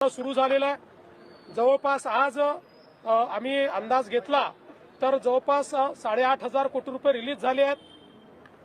सुरू झालेला आहे। जवळपास आज आम्ही अंदाज घेतला तर जवळपास 8,500 कोटी रुपये रिलीज झाले आहेत।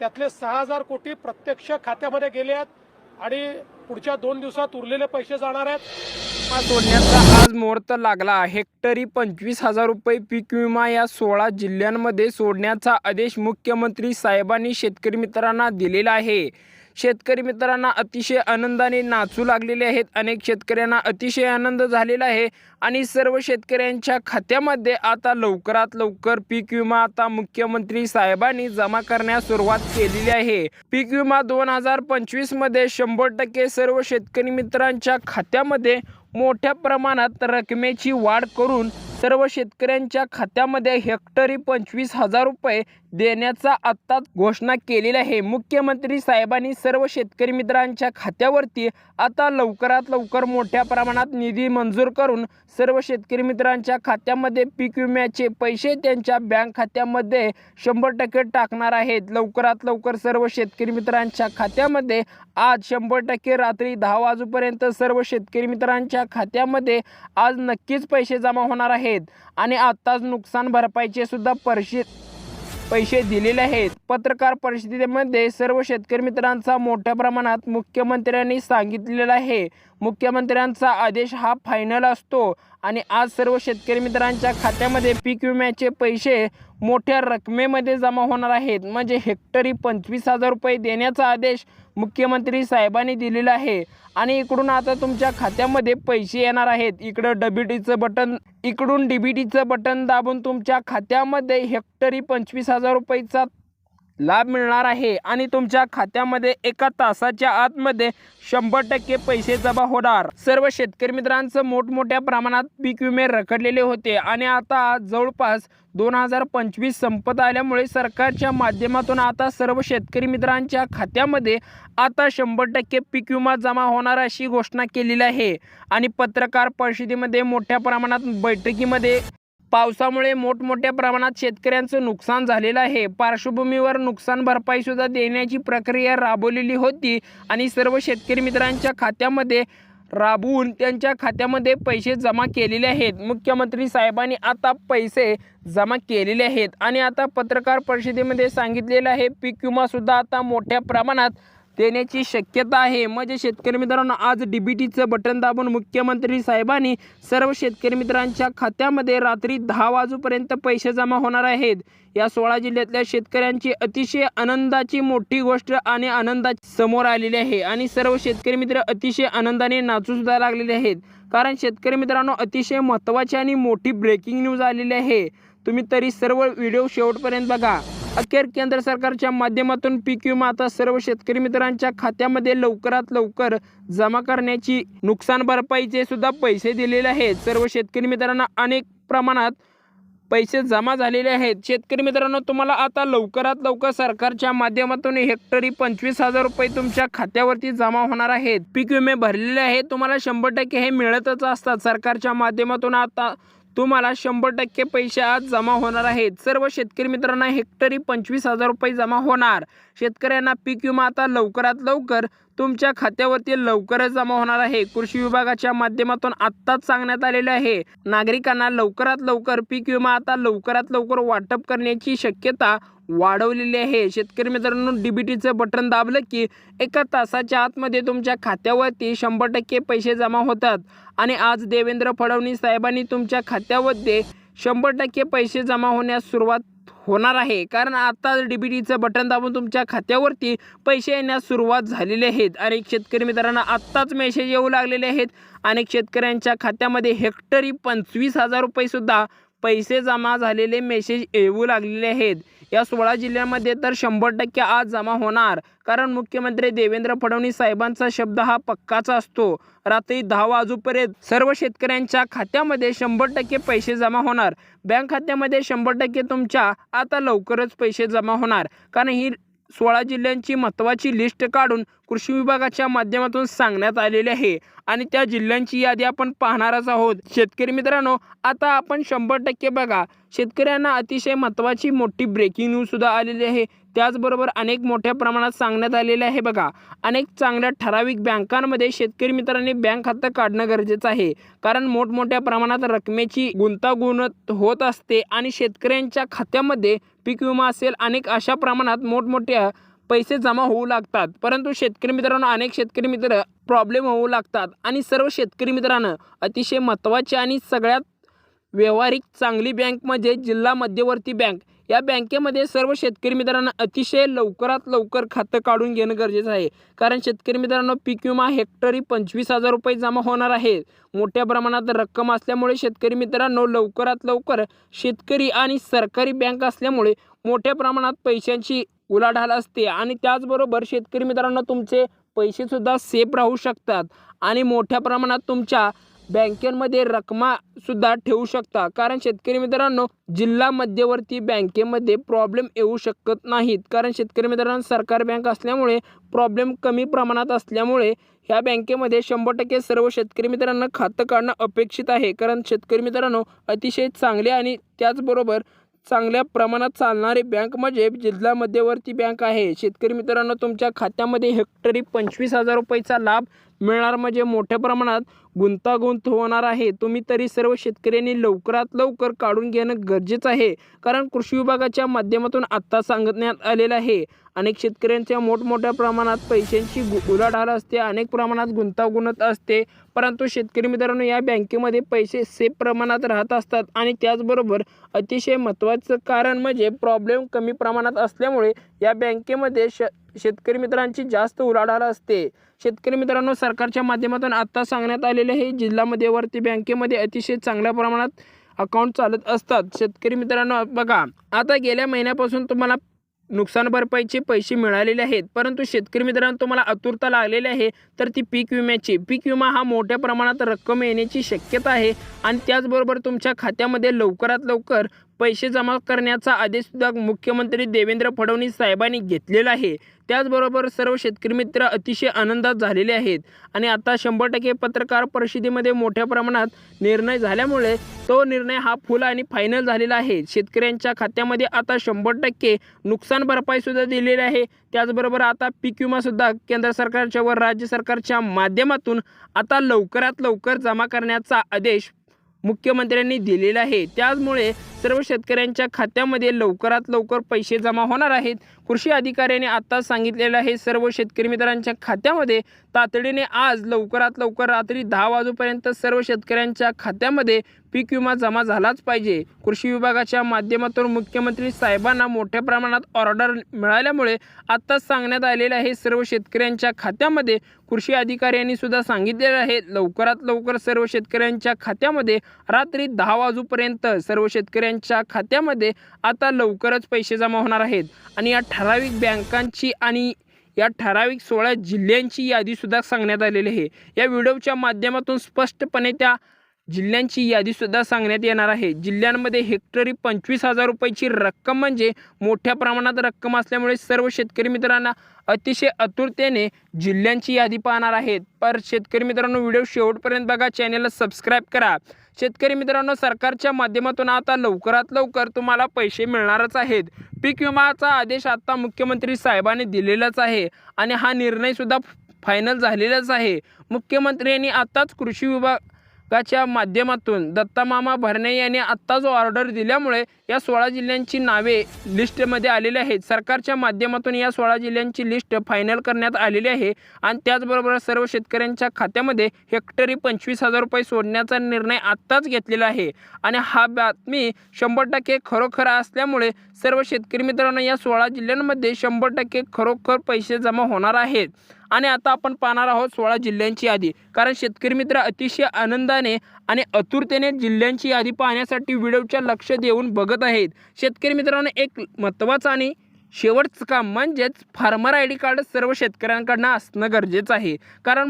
त्यातले 6,000 कोटी प्रत्यक्ष खात्यामध्ये गेले आहेत आणि पुढच्या 2 दिवसात उरलेले पैसे जाणार आहेत। सोडण्याचा आज मुहूर्त लागला। हेक्टरी 25,000 रुपये पीक विमा या 16 जिल्ह्यांमध्ये सोडण्याचा आदेश मुख्यमंत्री साहेबांनी शेतकरी मित्रांना दिलेला आहे। शेतकरी मित्रांना अतिशय आनंदाने नाचू लागलेले आहेत। अनेक शेतकऱ्यांना अतिशय आनंद झालेला आहे आणि सर्व शेतकऱ्यांच्या खात्यामध्ये आता लवकरात लवकर पीक विमा आता मुख्यमंत्री साहेबांनी जमा करण्यास सुरुवात केलेली आहे। पीक विमा 2025 मध्ये 100% सर्व शेतकरी मित्रांच्या खात्यामध्ये मोठ्या प्रमाणात रकमेची वाढ करून सर्व शेतकऱ्यांच्या खात्यामध्ये हेक्टरी 25,000 रुपये देण्याचा आत्ताच घोषणा केलेली आहे। मुख्यमंत्री साहेबांनी सर्व शेतकरी मित्रांच्या खात्यावरती आता लवकरात लवकर मोठ्या प्रमाणात निधी मंजूर करून सर्व शेतकरी मित्रांच्या खात्यामध्ये पीक विम्याचे पैसे त्यांच्या बँक खात्यामध्ये 100% टाकणार आहेत। लवकरात लवकर सर्व शेतकरी मित्रांच्या खात्यामध्ये आज 100% रात्री 10 वाजेपर्यंत सर्व शेतकरी मित्रांच्या खात्यामध्ये आज नक्कीच पैसे जमा होणार आहेत आणि आताच नुकसान भरपाईचे सुद्धा पैसे दिलेले आहेत। पत्रकार परिषदेमध्ये सर्व शेतकरी मित्रांचा मोठ्या प्रमाणात मुख्यमंत्र्यांनी सांगितलेला आहे। मुख्यमंत्र्यांचा आदेश हा फायनल असतो आणि आज सर्व शेतकरी मित्रांच्या खात्यामध्ये पीक विम्याचे पैसे मोठ्या रकमेमध्ये जमा होणार आहेत। म्हणजे हेक्टरी 25,000 रुपये देण्याचा आदेश मुख्यमंत्री साहेबांनी दिलेला आहे आणि इकडून आता तुमच्या खात्यामध्ये पैसे येणार आहेत। इकडून डीबीटीचं बटन दाबून तुमच्या खात्यामध्ये हेक्टरी 25,000 रुपयाचा लाभ मिळणार आहे आणि तुमच्या खात्यामध्ये 1 तासाच्या आतमध्ये 100% पैसे जमा होणार। सर्व शेतकरी मित्रांचं मोठमोठ्या प्रमाणात पीक विमे रखडलेले होते आणि आता जवळपास 2025 संपत आल्यामुळे सरकारच्या माध्यमातून आता सर्व शेतकरी मित्रांच्या खात्यामध्ये आता 100% पीक विमा जमा होणार अशी घोषणा केलेली आहे। आणि पत्रकार परिषदेमध्ये मोठ्या प्रमाणात बैठकीमध्ये पावसामुळे मोठमोठ्या प्रमाणात शेतकऱ्यांचं नुकसान झालेलं आहे। पार्श्वभूमीवर नुकसान भरपाई सुद्धा देण्याची प्रक्रिया राबवलेली होती आणि सर्व शेतकरी मित्रांच्या खात्यामध्ये राबवून त्यांच्या खात्यामध्ये पैसे जमा केलेले आहेत। मुख्यमंत्री साहेबांनी आता पैसे जमा केलेले आहेत आणि आता पत्रकार परिषदेमध्ये सांगितलेलं आहे पीक विमा सुद्धा आता मोठ्या प्रमाणात देण्याची शक्यता आहे। म्हणजे शेतकरी मित्रांनो आज डीबीटीचं बटन दाबून मुख्यमंत्री साहेबांनी सर्व शेतकरी मित्रांच्या खात्यामध्ये रात्री 10 वाजेपर्यंत पैसे जमा होणार आहेत। या 16 जिल्ह्यातल्या शेतकऱ्यांची अतिशय आनंदाची मोठी गोष्ट आणि आनंदाची समोर आलेली आहे आणि सर्व शेतकरी मित्र अतिशय आनंदाने नाचू सुद्धा लागलेले आहेत। कारण शेतकरी मित्रांनो अतिशय महत्त्वाची आणि मोठी ब्रेकिंग न्यूज आलेली आहे। तुम्ही तरी सर्व व्हिडिओ शेवटपर्यंत बघा। अखेर केंद्र सरकारच्या माध्यमातून पीक विमा आता सर्व शेतकरी मित्रांच्या खात्यामध्ये लवकरात लवकर जमा करण्याची नुकसान भरपाईचे सुद्धा पैसे दिलेले आहेत। सर्व शेतकरी मित्रांना अनेक प्रमाणात पैसे जमा झालेले आहेत। शेतकरी मित्रांनो तुम्हाला आता लवकरात लवकर सरकारच्या माध्यमातून हेक्टरी 25,000 रुपये तुमच्या खात्यावरती जमा होणार आहेत। पीक विमे भरलेले आहेत, तुम्हाला 100% हे मिळतच असतात। सरकारच्या माध्यमातून आता तुम्हाला 100% पैसे आज जमा होणार आहेत। सर्व शेतकरी मित्रांना हेक्टरी 25,000 रुपये जमा होणार। शेतकऱ्यांना पीक विमा आता लवकरात लवकर तुमच्या खात्यावरती लवकरच जमा होणार आहे। कृषी विभागाच्या माध्यमातून आत्ताच सांगण्यात आलेले आहे नागरिकांना लवकरात लवकर पीक विमा आता लवकरात लवकर वाटप करण्याची शक्यता वाढवलेली आहे। शेतकरी मित्रांनो डीबीटीचं बटन दाबलं की 1 तासाच्या आतमध्ये तुमच्या खात्यावरती 100% पैसे जमा होतात आणि आज देवेंद्र फडणवीस साहेबांनी तुमच्या खात्यामध्ये 100% पैसे जमा होण्यास सुरुवात होणार आहे। कारण आता डीबीटीचं बटन दाबून तुमच्या खात्यावरती पैसे येण्यास सुरुवात झालेली आहेत। अनेक शेतकरी मित्रांना आत्ताच मेसेज येऊ लागलेले आहेत। अनेक शेतकऱ्यांच्या खात्यामध्ये हेक्टरी 25,000 रुपये सुद्धा पैसे जमा झालेले मेसेज येऊ लागलेले आहेत। या 16 जिल्ह्यांमध्ये तर 100% आज जमा होणार। कारण मुख्यमंत्री देवेंद्र फडणवीस साहेबांचा शब्द हा पक्काचा असतो। रात्री 10 वाजेपर्यंत सर्व शेतकऱ्यांच्या खात्यामध्ये 100% पैसे जमा होणार। बँक खात्यामध्ये 100% तुमच्या आता लवकरच पैसे जमा होणार। कारण ही 16 जिल्ह्यांची महत्त्वाची लिस्ट काढून कृषी विभागाच्या माध्यमातून सांगण्यात आलेले आहे आणि त्या जिल्ह्यांची यादी आपण पाहणारच आहोत। शेतकरी मित्रांनो आता आपण 100% बघा शेतकऱ्यांना अतिशय महत्त्वाची मोठी ब्रेकिंग न्यूज सुद्धा आलेली आहे। त्याचबरोबर अनेक मोठ्या प्रमाणात सांगण्यात आलेले आहे बघा. अनेक चांगल्या ठराविक बँकांमध्ये शेतकरी मित्रांनी बँक खातं काढणं गरजेचं आहे, कारण मोठमोठ्या प्रमाणात रकमेची गुंतागुंत होत असते आणि शेतकऱ्यांच्या खात्यामध्ये पीक विमा असेल अनेक अशा प्रमाणात मोठमोठ्या पैसे जमा होऊ लागतात. परंतु शेतकरी मित्रांनो अनेक शेतकरी मित्र प्रॉब्लेम होऊ लागतात आणि सर्व शेतकरी मित्रांनो अतिशय महत्त्वाची आणि सगळ्यात व्यावहारिक चांगली बँक म्हणजे जिल्हा मध्यवर्ती बँक. या बँकेमध्ये सर्व शेतकरी मित्रांना अतिशय लवकरात लवकर खातं काढून घेणं गरजेचं आहे, कारण शेतकरी मित्रांनो पीक विमा हेक्टरी 25,000 रुपये जमा होणार आहे. मोठ्या प्रमाणात रक्कम असल्यामुळे शेतकरी मित्रांनो लवकरात लवकर शेतकरी आणि सरकारी बँक असल्यामुळे मोठ्या प्रमाणात पैशांची उलाढाल असते आणि त्याचबरोबर शेतकरी मित्रांनो तुमचे पैसेसुद्धा सेफ राहू शकतात आणि मोठ्या प्रमाणात तुमच्या बँकेमध्ये रकमासुद्धा ठेवू शकता, कारण शेतकरी मित्रांनो जिल्हा मध्यवर्ती बँकेमध्ये प्रॉब्लेम येऊ शकत नाहीत, कारण शेतकरी मित्रांनो सरकारी बँक असल्यामुळे प्रॉब्लेम कमी प्रमाणात असल्यामुळे ह्या बँकेमध्ये 100% सर्व शेतकरी मित्रांना खातं काढणं अपेक्षित आहे, कारण शेतकरी मित्रांनो अतिशय चांगले आणि त्याचबरोबर चांगल्या प्रमाणात चालणारी बँक म्हणजे जिल्हा मध्यवर्ती बँक आहे. शेतकरी मित्रांनो तुमच्या खात्यामध्ये हेक्टरी 25,000 रुपयाचा लाभ मिळणार म्हणजे मोठ्या प्रमाणात गुंतागुंत होणार आहे. तुम्ही तरी सर्व शेतकऱ्यांनी लवकरात लवकर काढून घेणं गरजेचं आहे, कारण कृषी विभागाच्या माध्यमातून आत्ता सांगण्यात आलेलं आहे अनेक शेतकऱ्यांच्या मोठमोठ्या प्रमाणात पैशांची उलाढाल असते, अनेक प्रमाणात गुंतागुंत असते, परंतु शेतकरी मित्रांनो या बँकेमध्ये पैसे सेफ प्रमाणात राहत असतात आणि त्याचबरोबर अतिशय महत्त्वाचं कारण म्हणजे प्रॉब्लेम कमी प्रमाणात असल्यामुळे या बँकेमध्ये शेतकरी मित्रांची जास्त उलाढाल असते. शेतकरी मित्रांनो सरकारच्या माध्यमातून आत्ता सांगण्यात आलेले आहे जिल्हा मध्यवर्ती बँकेमध्ये अतिशय चांगल्या प्रमाणात अकाउंट चालत असतात. शेतकरी मित्रांनो बघा, आता गेल्या महिन्यापासून तुम्हाला नुकसान भरपाईचे पैसे मिळालेले आहेत, परंतु शेतकरी मित्रांनो तुम्हाला आतुरता लागलेली आहे तर ती पीक विम्याची. पीक विमा हा मोठ्या प्रमाणात रक्कम येण्याची शक्यता आहे आणि त्याचबरोबर तुमच्या खात्यामध्ये लवकरात लवकर पैसे जमा करण्याचा आदेशसुद्धा मुख्यमंत्री देवेंद्र फडणवीस साहेबांनी घेतलेला आहे. त्याचबरोबर सर्व शेतकरी मित्र अतिशय आनंदात झालेले आहेत आणि आता 100% पत्रकार परिषदेमध्ये मोठ्या प्रमाणात निर्णय झाल्यामुळे तो निर्णय हा फुल आणि फायनल झालेला आहे. शेतकऱ्यांच्या खात्यामध्ये आता 100% नुकसान भरपाईसुद्धा दिलेली आहे. त्याचबरोबर आता पीक विमासुद्धा केंद्र सरकारच्या व राज्य सरकारच्या माध्यमातून आता लवकरात लवकर जमा करण्याचा आदेश मुख्यमंत्र्यांनी दिलेला आहे. त्यामुळे सर्व शेतकऱ्यांच्या खात्यामध्ये लवकरात लवकर पैसे जमा होणार आहेत. कृषी अधिकाऱ्यांनी आता सांगितलेलं आहे सर्व शेतकरी मित्रांच्या खात्यामध्ये तातडीने आज लवकरात लवकर रात्री 10 वाजेपर्यंत सर्व शेतकऱ्यांच्या खात्यामध्ये पीक विमा जमा झालाच पाहिजे. कृषी विभागाच्या माध्यमातून मुख्यमंत्री साहेबांना मोठ्या प्रमाणात ऑर्डर मिळाल्यामुळे आत्ताच सांगण्यात आलेलं आहे सर्व शेतकऱ्यांच्या खात्यामध्ये. कृषी अधिकाऱ्यांनी सुद्धा सांगितलेलं आहे लवकरात लवकर सर्व शेतकऱ्यांच्या खात्यामध्ये रात्री 10 वाजेपर्यंत सर्व शेतकऱ्यांच्या खात्यामध्ये आता लवकरच पैसे जमा होणार आहेत आणि या ठराविक बँकांची आणि या ठराविक 16 जिल्ह्यांची यादीसुद्धा सांगण्यात आलेली आहे. या व्हिडिओच्या माध्यमातून स्पष्टपणे त्या जिल्ह्यांची यादीसुद्धा सांगण्यात येणार आहे. जिल्ह्यांमध्ये हेक्टरी 25,000 रुपयाची रक्कम म्हणजे मोठ्या प्रमाणात रक्कम असल्यामुळे सर्व शेतकरी मित्रांना अतिशय आतुरतेने जिल्ह्यांची यादी पाहणार आहेत. पर शेतकरी मित्रांनो व्हिडिओ शेवटपर्यंत बघा, चॅनलला सबस्क्राईब करा. शेतकरी मित्रांनो सरकारच्या माध्यमातून आता लवकरात लवकर तुम्हाला पैसे मिळणारच आहेत. पीक विमाचा आदेश आता मुख्यमंत्री साहेबांनी दिलेलाच आहे आणि हा निर्णयसुद्धा फायनल झालेलाच आहे. मुख्यमंत्र्यांनी आताच कृषी विभागाच्या माध्यमातून दत्तामामा भरणे यांनी आत्ता जो ऑर्डर दिल्यामुळे या 16 जिल्ह्यांची नावे लिस्टमध्ये आलेली आहेत. सरकारच्या माध्यमातून या 16 जिल्ह्यांची लिस्ट फायनल करण्यात आलेली आहे आणि त्याचबरोबर सर्व शेतकऱ्यांच्या खात्यामध्ये हेक्टरी 25,000 रुपये सोडण्याचा निर्णय आत्ताच घेतलेला आहे आणि हा बातमी 100% खरोखर असल्यामुळे सर्व शेतकरी मित्रांनो या 16 जिल्ह्यांमध्ये 100% खरोखर पैसे जमा होणार आहेत. आणि आता आपण पाहणार आहोत 16 जिल्ह्यांची यादी, कारण शेतकरी मित्र अतिशय आनंदाने आणि आतुरतेने जिल्ह्यांची यादी पाहण्यासाठी व्हिडिओच्या लक्ष देऊन बघत आहेत. शेतकरी मित्रांनो एक महत्त्वाचं आणि शेवटचं काम म्हणजेच फार्मर आय डी कार्ड सर्व शेतकऱ्यांकडनं असणं गरजेचं आहे, कारण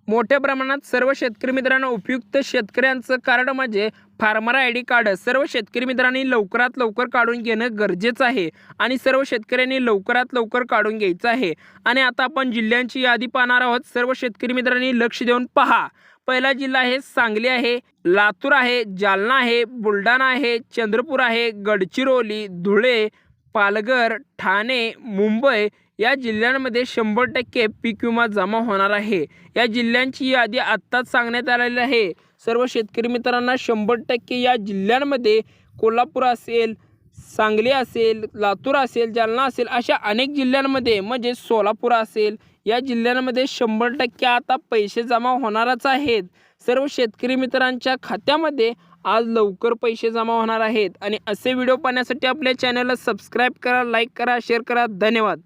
मोठ्या प्रमाणात सर्व शेतकरी मित्रांना उपयुक्त शेतकऱ्यांचं कार्ड म्हणजे फार्मर आय डी कार्ड सर्व शेतकरी मित्रांनी लवकरात लवकर काढून घेणं गरजेचं आहे आणि सर्व शेतकऱ्यांनी लवकरात लवकर काढून घ्यायचं आहे. आणि आता आपण जिल्ह्यांची यादी पाहणार आहोत. सर्व शेतकरी मित्रांनी लक्ष देऊन पहा. पहिला जिल्हा आहे सांगली आहे, लातूर आहे, जालना आहे, बुलढाणा आहे, चंद्रपूर आहे, गडचिरोली, धुळे, पालघर, ठाणे, मुंबई या जिल्ह्यांमध्ये 100% पीक विमा जमा होणार आहे। या जिल्ह्यांची यादी आत्ताच सांगण्यात आलेली आहे। सर्व शेतकरी मित्रांना 100% या जिल्ह्यांमध्ये कोल्हापूर असेल, सांगली असेल, लातूर असेल, जालना असेल अशा अनेक जिल्ह्यांमध्ये म्हणजे सोलापूर असेल या जिल्ह्यांमध्ये 100% आता पैसे जमा होणारच आहेत। सर्व शेतकरी मित्रांच्या खात्यामध्ये आज लवकर पैसे जमा होणार आहेत। आणि असे व्हिडिओ पाहण्यासाठी आपल्या चॅनलला सबस्क्राईब करा, लाईक करा, शेअर करा। धन्यवाद।